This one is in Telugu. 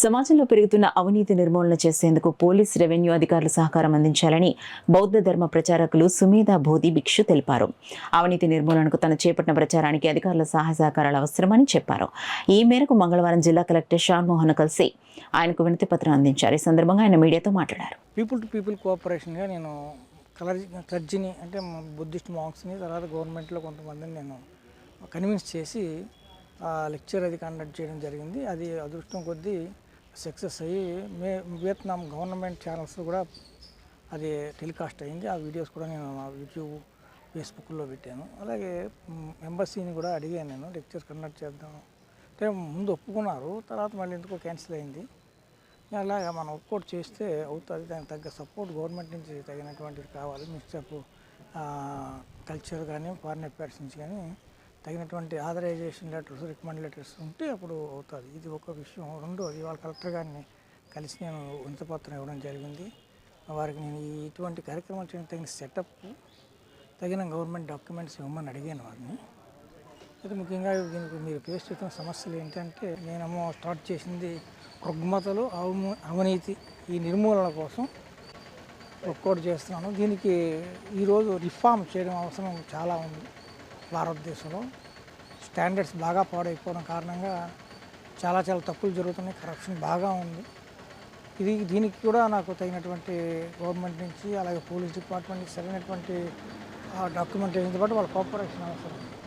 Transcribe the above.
సమాజంలో పెరుగుతున్న అవినీతి నిర్మూలన చేసేందుకు పోలీస్ రెవెన్యూ అధికారులు సహకారం అందించాలని బౌద్ధ ధర్మ ప్రచారకులు సుమేధా బోధి భిక్షు తెలిపారు. అవినీతి నిర్మూలనకు తన చేపట్టిన ప్రచారానికి అధికారుల సహాయ సహకారాలు అవసరమని చెప్పారు. ఈ మేరకు మంగళవారం జిల్లా కలెక్టర్ షాన్ మోహన్ కలిసి ఆయనకు వినతి పత్రం అందించారు. ఈ సందర్భంగా ఆయన మీడియాతో మాట్లాడారు. పీపుల్ టు పీపుల్ కోఆపరేషన్గా నేను క్లర్జీని అంటే బుద్ధిస్ట్ మాంక్స్ని తర్వాత గవర్నమెంట్లో కొంతమందిని నేను కన్విన్స్ చేసి లెక్చర్ అది కండక్ట్ చేయడం జరిగింది. అది అదృష్టం కొద్దీ సక్సెస్ అయ్యి వియత్నాం గవర్నమెంట్ ఛానల్స్లో కూడా అది టెలికాస్ట్ అయింది. ఆ వీడియోస్ కూడా నేను నా యూట్యూబ్ ఫేస్బుక్లో పెట్టాను. అలాగే ఎంబసీని కూడా అడిగాను, నేను లెక్చర్ కండక్ట్ చేద్దాం అంటే ముందు ఒప్పుకున్నారు, తర్వాత మళ్ళీ ఎందుకో క్యాన్సిల్ అయింది. అలాగా మనం వర్కౌట్ చేస్తే అవుతుంది, దానికి తగ్గ సపోర్ట్ గవర్నమెంట్ నుంచి తగినటువంటిది కావాలి. మినిస్టర్ ఆఫ్ కల్చర్ కానీ ఫారిన్ అఫైర్స్ నుంచి కానీ తగినటువంటి ఆథరైజేషన్ లెటర్స్ రికమెండ్ లెటర్స్ ఉంటే అప్పుడు అవుతుంది. ఇది ఒక విషయం. రెండోది, వాళ్ళ కలెక్టర్ గారిని కలిసి నేను వినతిపత్రం ఇవ్వడం జరిగింది. వారికి నేను ఇటువంటి కార్యక్రమాలు చేయడం తగిన సెటప్, తగిన గవర్నమెంట్ డాక్యుమెంట్స్ ఇవ్వమని అడిగాను వారిని. అయితే ముఖ్యంగా దీనికి మీరు ఫేస్ చేస్తున్న సమస్యలు ఏంటంటే, నేనేమో స్టార్ట్ చేసింది రుగ్మతలు, అవినీతి ఈ నిర్మూలన కోసం వర్కౌట్ చేస్తున్నాను. దీనికి ఈరోజు రిఫార్మ్ చేయడం అవసరం చాలా ఉంది. భారతదేశంలో స్టాండర్డ్స్ బాగా పాడైపోవడం కారణంగా చాలా తప్పులు జరుగుతున్నాయి, కరప్షన్ బాగా ఉంది. దీనికి కూడా నాకు తగినటువంటి గవర్నమెంట్ నుంచి అలాగే పోలీస్ డిపార్ట్మెంట్ నుంచి సరైనటువంటి డాక్యుమెంటేషన్తో పాటు వాళ్ళ కోఆపరేషన్ అవసరం.